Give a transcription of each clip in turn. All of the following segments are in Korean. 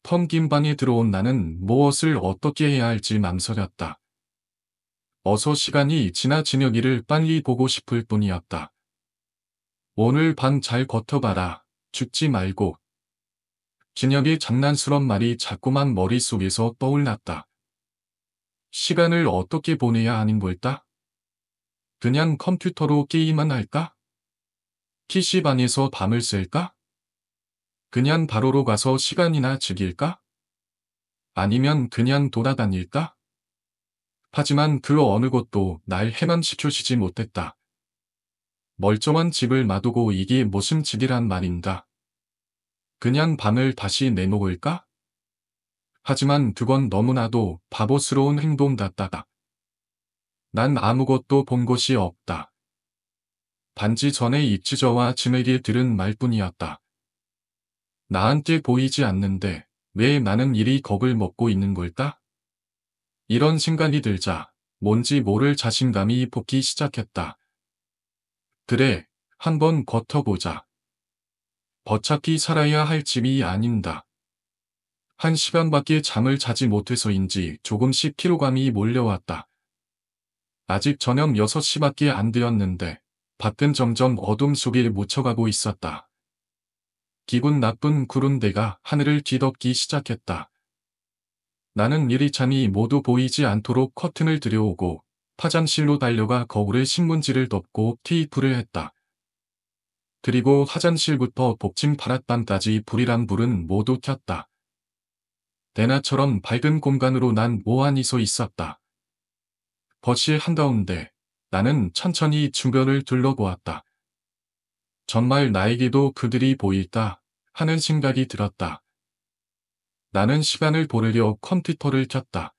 텅 빈 방에 들어온 나는 무엇을 어떻게 해야 할지 망설였다. 어서 시간이 지나 진혁이를 빨리 보고 싶을 뿐이었다. 오늘 밤 잘 버텨봐라. 죽지 말고. 진혁의 장난스런 말이 자꾸만 머릿속에서 떠올랐다. 시간을 어떻게 보내야 하는 걸까? 그냥 컴퓨터로 게임만 할까? PC방에서 밤을 샐까? 그냥 바로로 가서 시간이나 즐길까? 아니면 그냥 돌아다닐까? 하지만 그 어느 것도 날 해방시켜주지 못했다. 멀쩡한 집을 놔두고 이게 무슨 집이란 말인가? 그냥 밤을 다시 내놓을까? 하지만 그건 너무나도 바보스러운 행동 같다다. 난 아무것도 본 것이 없다. 반지 전에 입지저와 진에게 들은 말뿐이었다. 나한테 보이지 않는데 왜 나는 이리 겁을 먹고 있는 걸까? 이런 생각이 들자 뭔지 모를 자신감이 붙기 시작했다. 그래, 한번 버텨보자. 어차피 살아야 할 집이 아닌다. 1시간밖에 잠을 자지 못해서인지 조금씩 피로감이 몰려왔다. 아직 저녁 6시밖에 안 되었는데 밖은 점점 어둠 속에 묻혀가고 있었다. 기분 나쁜 구름대가 하늘을 뒤덮기 시작했다. 나는 미리 잠이 모두 보이지 않도록 커튼을 들여오고 화장실로 달려가 거울에 신문지를 덮고 테이프를 했다. 그리고 화장실부터 복층 바랏방까지 불이랑 불은 모두 켰다. 대낮처럼 밝은 공간으로 난 멍하니 서 있었다. 거실 한가운데 나는 천천히 주변을 둘러보았다. 정말 나에게도 그들이 보일까 하는 생각이 들었다. 나는 시간을 보려려 컴퓨터를 켰다.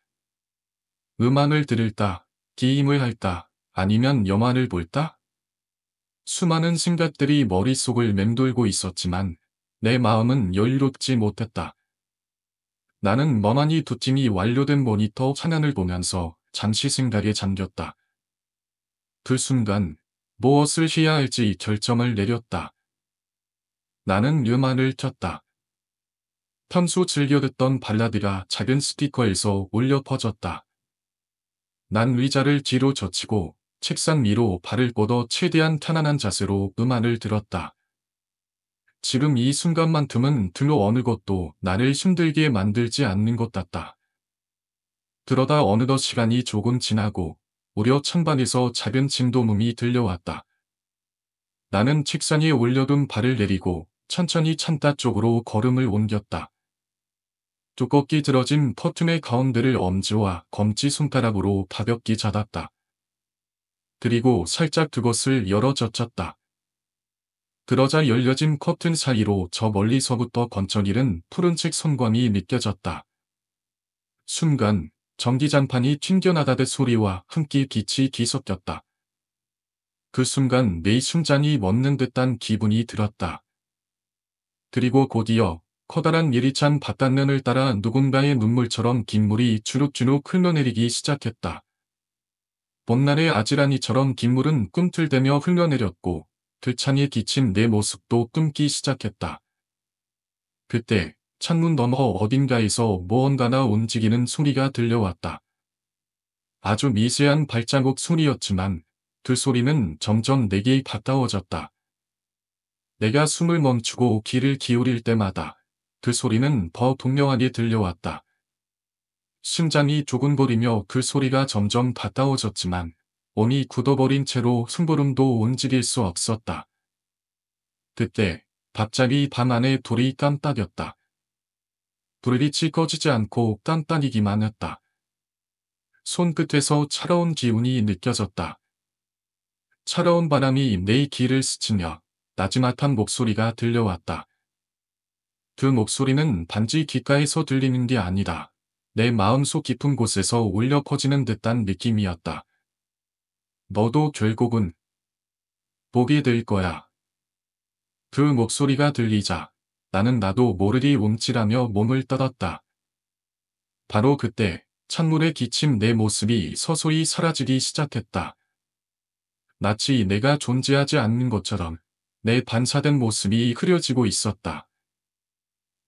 음악을 들을까, 게임을 할까, 아니면 영화를 볼까? 수많은 생각들이 머릿속을 맴돌고 있었지만 내 마음은 여유롭지 못했다. 나는 멍하니 두 팀이 완료된 모니터 화면을 보면서 잠시 생각에 잠겼다. 그 순간 무엇을 해야 할지 결정을 내렸다. 나는 음악을 켰다. 평소 즐겨 듣던 발라드가 작은 스피커에서 울려 퍼졌다. 난 의자를 뒤로 젖히고 책상 위로 발을 뻗어 최대한 편안한 자세로 음악을 들었다. 지금 이 순간만큼은 그 어느 것도 나를 힘들게 만들지 않는 것 같다. 그러다 어느덧 시간이 조금 지나고 무려 창밖에서 작은 진동음이 들려왔다. 나는 책상에 올려둔 발을 내리고 천천히 창가 쪽으로 걸음을 옮겼다. 두껍게 들어진 커튼의 가운데를 엄지와 검지손가락으로 가볍게 잡았다. 그리고 살짝 그것을 열어 젖혔다. 그러자 열려진 커튼 사이로 저 멀리서부터 번쩍이는 푸른색 선광이 느껴졌다. 순간 전기장판이 튕겨나가듯 소리와 함께 빛이 뒤섞였다. 그 순간 내 심장이 멎는 듯한 기분이 들었다. 그리고 곧이어 커다란 유리창 바깥면을 따라 누군가의 눈물처럼 긴 물이 주룩주룩 흘러내리기 시작했다. 봄날의 아지랑이처럼 긴 물은 꿈틀대며 흘러내렸고 그 창에 기친 내 모습도 꿈기 시작했다. 그때 창문 너머 어딘가에서 무언가가 움직이는 소리가 들려왔다. 아주 미세한 발자국 소리였지만 그 소리는 점점 내게 가까워졌다. 내가 숨을 멈추고 귀를 기울일 때마다 그 소리는 더 동명하게 들려왔다. 심장이 조근거리며 그 소리가 점점 가까워졌지만 몸이 굳어버린 채로 숨부름도 움직일 수 없었다. 그때 갑자기 방 안에 불이 깜빡였다. 불빛이 꺼지지 않고 깜빡이기만 했다. 손끝에서 차가운 기운이 느껴졌다. 차가운 바람이 내 귀를 스치며 나지막한 목소리가 들려왔다. 그 목소리는 단지 귓가에서 들리는 게 아니라 내 마음속 깊은 곳에서 울려 퍼지는 듯한 느낌이었다. 너도 결국은 보게 될 거야. 그 목소리가 들리자 나는 나도 모르게 움찔하며 몸을 떠났다. 바로 그때 찬물에 기침 내 모습이 서서히 사라지기 시작했다. 마치 내가 존재하지 않는 것처럼 내 반사된 모습이 흐려지고 있었다.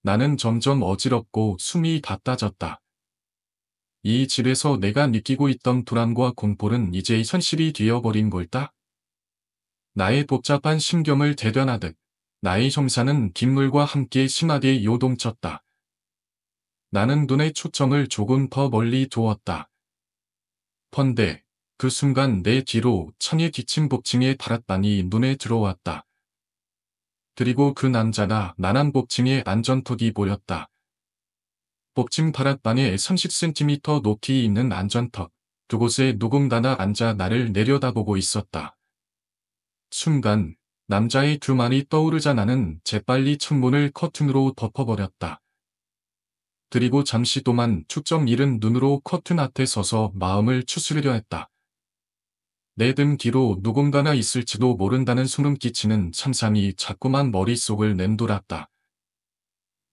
나는 점점 어지럽고 숨이 가빠졌다. 이 집에서 내가 느끼고 있던 불안과 공포는 이제 현실이 되어버린 걸까? 나의 복잡한 신경을 대변하듯 나의 형사는 빗물과 함께 심하게 요동쳤다. 나는 눈의 초점을 조금 더 멀리 두었다. 펀데 그 순간 내 뒤로 천이 뒤친 복층의 다락방이 눈에 들어왔다. 그리고 그 남자가 나란 복층의 안전턱이 보였다. 복층 다락방에 30cm 높이 있는 안전턱, 그곳에 누군가가 앉아 나를 내려다보고 있었다. 순간 남자의 두 말이 떠오르자 나는 재빨리 창문을 커튼으로 덮어버렸다. 그리고 잠시 동안 축적 잃은 눈으로 커튼 앞에 서서 마음을 추스르려 했다. 내 등 뒤로 누군가가 있을지도 모른다는 소름 끼치는 상상이 자꾸만 머릿속을 맴돌았다.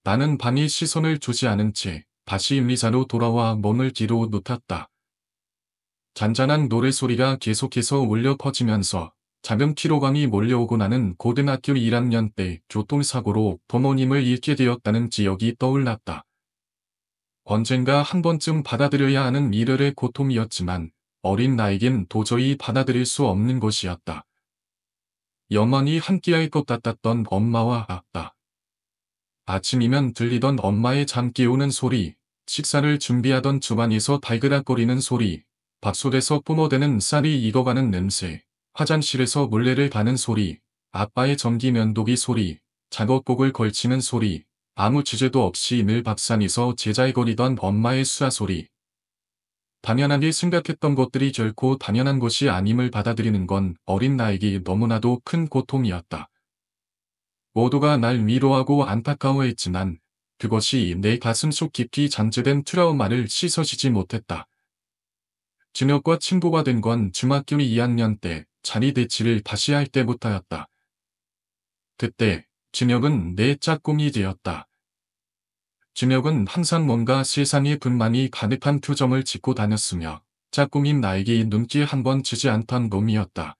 나는 밤이 시선을 주지 않은 채 다시 의자로 돌아와 몸을 뒤로 눕혔다. 잔잔한 노래소리가 계속해서 울려 퍼지면서 작은 피로감이 몰려오고 나는 고등학교 1학년 때 교통사고로 부모님을 잃게 되었다는 기억이 떠올랐다. 언젠가 한 번쯤 받아들여야 하는 미래의 고통이었지만 어린 나에겐 도저히 받아들일 수 없는 것이었다. 영원히 함께할 것 같았던 엄마와 아빠. 아침이면 들리던 엄마의 잠 깨우는 소리, 식사를 준비하던 주방에서 달그락거리는 소리, 밥솥에서 뿜어대는 쌀이 익어가는 냄새, 화장실에서 물레를 가는 소리, 아빠의 전기 면도기 소리, 작업복을 걸치는 소리, 아무 주제도 없이 늘 밥상에서 제잘거리던 엄마의 수다 소리. 당연하게 생각했던 것들이 결코 당연한 것이 아님을 받아들이는 건 어린 나에게 너무나도 큰 고통이었다. 모두가 날 위로하고 안타까워했지만 그것이 내 가슴속 깊이 잠재된 트라우마를 씻어지지 못했다. 준혁과 친구가 된 건 중학교 2학년 때 자리 대치를 다시 할 때부터였다. 그때 준혁은 내 짝꿍이 되었다. 준혁은 항상 뭔가 세상에 불만이 가득한 표정을 짓고 다녔으며 짝꿍인 나에게 눈길 한 번 주지 않던 놈이었다.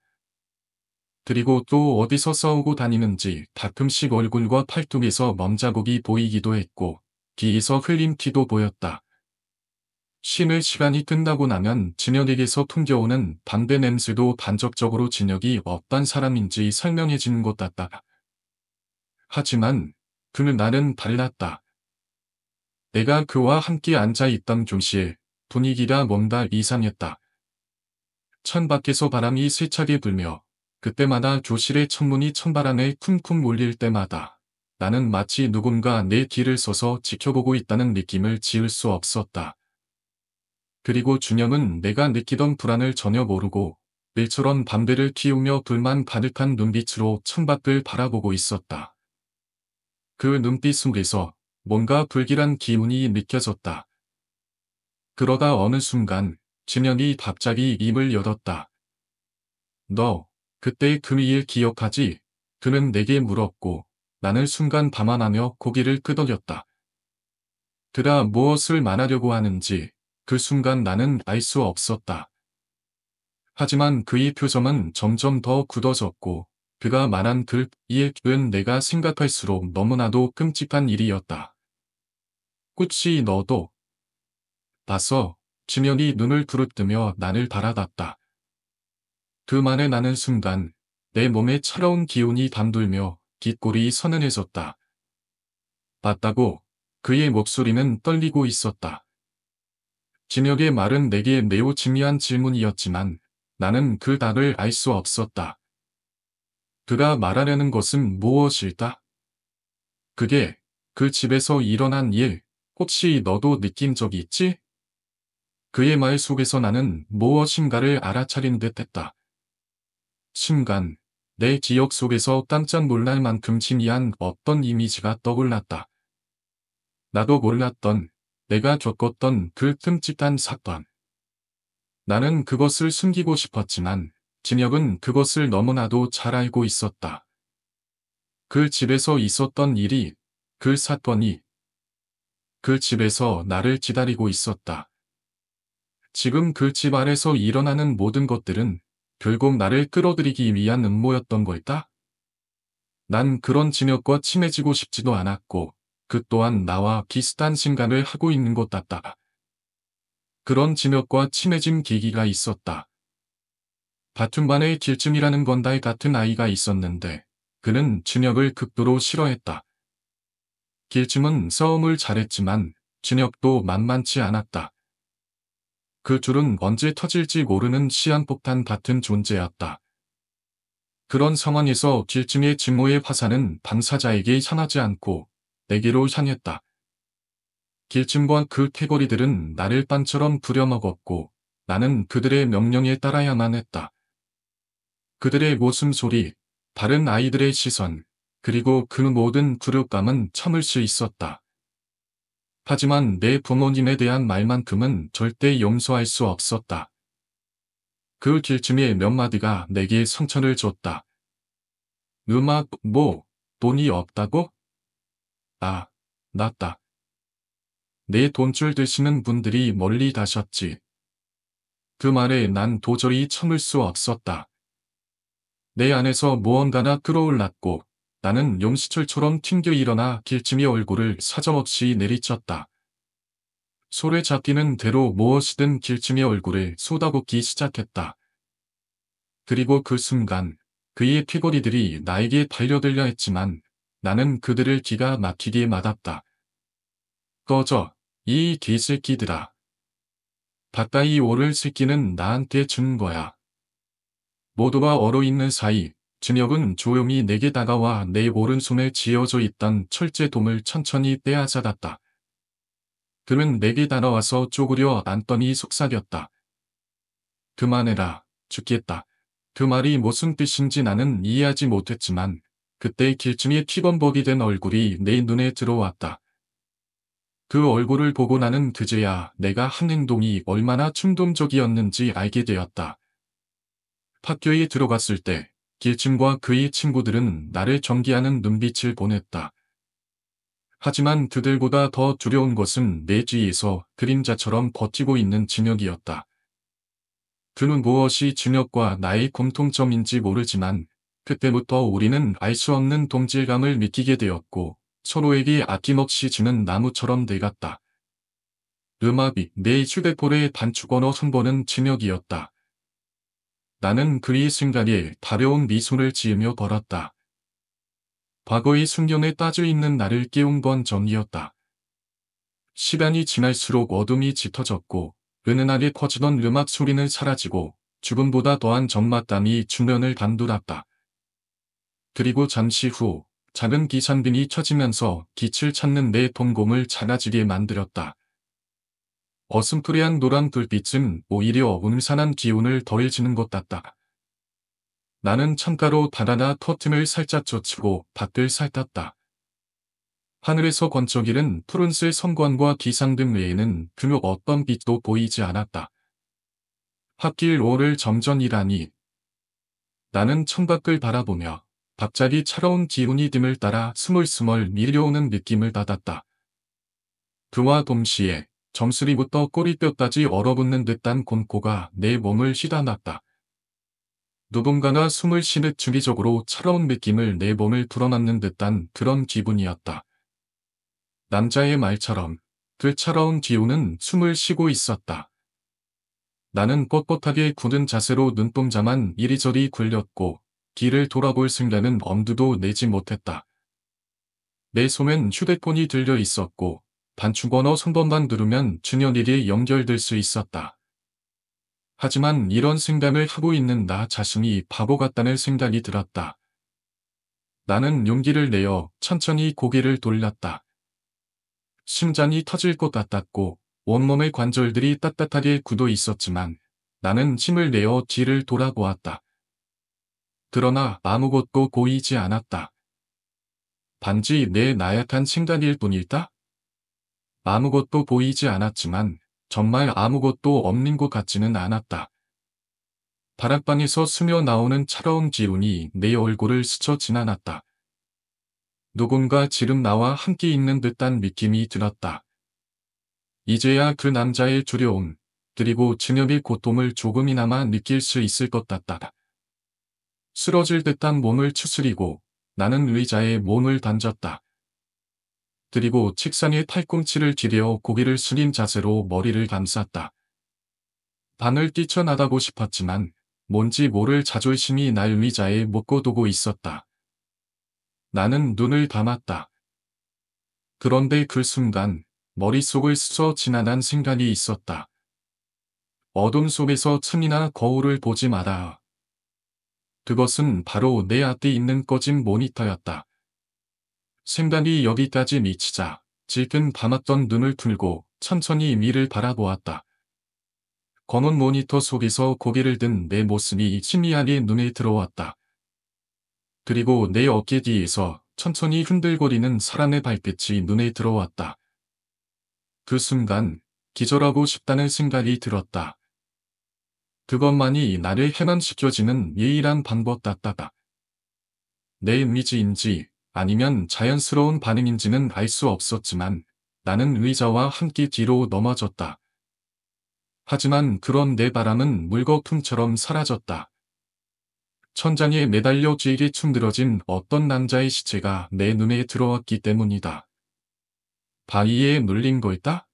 그리고 또 어디서 싸우고 다니는지 가끔씩 얼굴과 팔뚝에서 먼자국이 보이기도 했고 귀에서 흘린 피도 보였다. 쉬는 시간이 끝나고 나면 준혁에게서 풍겨오는 담배 냄새도 간접적으로 준혁이 어떤 사람인지 설명해주는 것 같다. 하지만 그는 나는 달랐다. 내가 그와 함께 앉아있던 교실, 분위기가 뭔가 이상했다. 창밖에서 바람이 세차게 불며 그때마다 교실의 창문이 찬바람에 쿵쿵 울릴 때마다 나는 마치 누군가 내 뒤를 서서 지켜보고 있다는 느낌을 지울 수 없었다. 그리고 준혁은 내가 느끼던 불안을 전혀 모르고 일처럼 담배를 피우며 불만 가득한 눈빛으로 창밖을 바라보고 있었다. 그 눈빛 속에서 뭔가 불길한 기운이 느껴졌다. 그러다 어느 순간 준혁이 갑자기 입을 열었다. 너 그때 그 일 기억하지? 그는 내게 물었고 나는 순간 감안하며 고개를 끄덕였다. 그가 무엇을 말하려고 하는지 그 순간 나는 알 수 없었다. 하지만 그의 표정은 점점 더 굳어졌고 그가 말한 그 일은 내가 생각할수록 너무나도 끔찍한 일이었다. 꽃이 너도 봤어. 준혁이 눈을 부릅뜨며 나를 바라봤다. 그 말에 나는 순간 내 몸에 차가운 기운이 담돌며 귓골이 서늘해졌다. 봤다고. 그의 목소리는 떨리고 있었다. 준혁의 말은 내게 매우 중요한 질문이었지만 나는 그 답을 알 수 없었다. 그가 말하려는 것은 무엇일까? 그게 그 집에서 일어난 일, 혹시 너도 느낀 적 있지? 그의 말 속에서 나는 무엇인가를 알아차린 듯 했다. 순간 내 기억 속에서 깜짝 놀랄 만큼 진이한 어떤 이미지가 떠올랐다. 나도 몰랐던, 내가 겪었던 그 끔찍한 사건. 나는 그것을 숨기고 싶었지만 준혁은 그것을 너무나도 잘 알고 있었다. 그 집에서 있었던 일이, 그 사건이 그 집에서 나를 기다리고 있었다. 지금 그 집 안에서 일어나는 모든 것들은 결국 나를 끌어들이기 위한 음모였던 걸까? 난 그런 진혁과 친해지고 싶지도 않았고 그 또한 나와 비슷한 생각을 하고 있는 것 같다. 그런 진혁과 친해진 계기가 있었다. 같은 반에 길쯤이라는 건달 같은 아이가 있었는데 그는 진혁을 극도로 싫어했다. 길쯤은 싸움을 잘했지만 진혁도 만만치 않았다. 그 줄은 언제 터질지 모르는 시한폭탄 같은 존재였다. 그런 상황에서 길쯤의 진모의 화살은 당사자에게 향하지 않고 내게로 향했다. 길쯤과 그 캐거리들은 나를 빤처럼 부려먹었고 나는 그들의 명령에 따라야만 했다. 그들의 웃음소리, 다른 아이들의 시선, 그리고 그 모든 굴욕감은 참을 수 있었다. 하지만 내 부모님에 대한 말만큼은 절대 용서할 수 없었다. 그 길쯤의 몇 마디가 내게 상처를 줬다. 돈이 없다고? 아, 낫다. 내 돈줄 드시는 분들이 멀리 가셨지. 그 말에 난 도저히 참을 수 없었다. 내 안에서 무언가가 끌어올랐고 나는 용시철처럼 튕겨 일어나 길쯤의 얼굴을 사정없이 내리쳤다. 손에 잡히는 대로 무엇이든 길쯤의 얼굴을 쏟아붓기 시작했다. 그리고 그 순간 그의 퀴거리들이 나에게 달려들려 했지만 나는 그들을 기가 막히게 맞았다. 꺼져, 이 개새끼들아. 가까이 오를 새끼는 나한테 준 거야. 모두가 얼어있는 사이 진혁은 조용히 내게 다가와 내 오른손에 쥐어져 있던 철제돔을 천천히 빼앗아갔다. 그는 내게 다가와서 쪼그려 앉더니 속삭였다. 그만해라, 죽겠다. 그 말이 무슨 뜻인지 나는 이해하지 못했지만 그때 길쯤이 피범벅이 된 얼굴이 내 눈에 들어왔다. 그 얼굴을 보고 나는 그제야 내가 한 행동이 얼마나 충동적이었는지 알게 되었다. 학교에 들어갔을 때 길침과 그의 친구들은 나를 경계하는 눈빛을 보냈다. 하지만 그들보다 더 두려운 것은 내 뒤에서 그림자처럼 버티고 있는 진혁이었다. 그는 무엇이 진혁과 나의 공통점인지 모르지만 그때부터 우리는 알 수 없는 동질감을 느끼게 되었고 서로에게 아낌없이 주는 나무처럼 돼갔다. 음악이 내 휴대폰의 단축 언어 선보는 진혁이었다. 나는 그의 생각에 가벼운 미소를 지으며 걸었다. 과거의 순경에 빠져있는 나를 깨운 건 전이었다. 시간이 지날수록 어둠이 짙어졌고 은은하게 커지던 음악 소리는 사라지고 죽음보다 더한 적막감이 주변을 감돌았다. 그리고 잠시 후 작은 기상등이 켜지면서 빛을 찾는 내 동공을 작아지게 만들었다. 어슴푸레한 노란 불빛은 오히려 음산한 기운을 더해주는 것 같다. 나는 창가로 바나나 커튼을 살짝 젖히고 밖을 살폈다. 하늘에서 번쩍이는 푸른색 성광과 기상등 외에는 그 어떤 빛도 보이지 않았다. 핫길 5를 점전이라니. 나는 창밖을 바라보며 갑자기 차가운 기운이 등을 따라 스멀스멀 밀려오는 느낌을 받았다. 그와 동시에 정수리부터 꼬리뼈까지 얼어붙는 듯한 공포가 내 몸을 휘감았다. 누군가가 숨을 쉬듯 주기적으로 차가운 느낌을 내 몸을 불어넣는 듯한 그런 기분이었다. 남자의 말처럼 그 차가운 기운은 숨을 쉬고 있었다. 나는 뻣뻣하게 굳은 자세로 눈동자만 이리저리 굴렸고 뒤를 돌아볼 생각은 엄두도 내지 못했다. 내 손엔 휴대폰이 들려 있었고 반축번호 선번만 누르면 준현에게 연결될 수 있었다. 하지만 이런 생각을 하고 있는 나 자신이 바보 같다는 생각이 들었다. 나는 용기를 내어 천천히 고개를 돌렸다. 심장이 터질 것 같았고 온몸의 관절들이 빳빳하게 굳어 있었지만 나는 힘을 내어 뒤를 돌아보았다. 그러나 아무것도 보이지 않았다. 단지 내 나약한 생각일 뿐일까? 아무것도 보이지 않았지만 정말 아무것도 없는 것 같지는 않았다. 다락방에서 스며 나오는 차가운 기운이 내 얼굴을 스쳐 지나갔다. 누군가 지금 나와 함께 있는 듯한 느낌이 들었다. 이제야 그 남자의 두려움, 그리고 진혁의 고통을 조금이나마 느낄 수 있을 것 같다. 쓰러질 듯한 몸을 추스리고 나는 의자에 몸을 던졌다. 그리고 책상에 팔꿈치를 디뎌 고개를 숙인 자세로 머리를 감쌌다. 방을 뛰쳐나가고 싶었지만 뭔지 모를 자존심이 날 의자에 묶어두고 있었다. 나는 눈을 감았다. 그런데 그 순간 머릿속을 스쳐 지나간 생각이 있었다. 어둠 속에서 틈이나 거울을 보지 마라. 그것은 바로 내 앞에 있는 꺼진 모니터였다. 생각이 여기까지 미치자 질끈 감았던 눈을 풀고 천천히 위를 바라보았다. 검은 모니터 속에서 고개를 든 내 모습이 희미하게 눈에 들어왔다. 그리고 내 어깨 뒤에서 천천히 흔들거리는 사람의 발빛이 눈에 들어왔다. 그 순간 기절하고 싶다는 생각이 들었다. 그것만이 나를 해방시켜주는 유일한 방법 같다가 내 이미지인지 아니면 자연스러운 반응인지는 알 수 없었지만 나는 의자와 함께 뒤로 넘어졌다. 하지만 그런 내 바람은 물거품처럼 사라졌다. 천장에 매달려 쥐게 충들어진 어떤 남자의 시체가 내 눈에 들어왔기 때문이다. 바위에 눌린 걸까?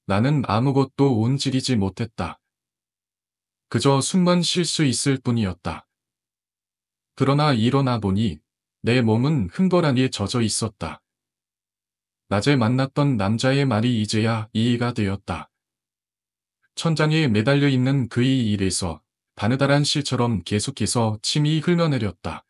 나는 아무것도 움직이지 못했다. 그저 숨만 쉴 수 있을 뿐이었다. 그러나 일어나 보니 내 몸은 흥건하게 젖어 있었다. 낮에 만났던 남자의 말이 이제야 이해가 되었다. 천장에 매달려 있는 그의 일에서 바느다란 실처럼 계속해서 침이 흘러내렸다.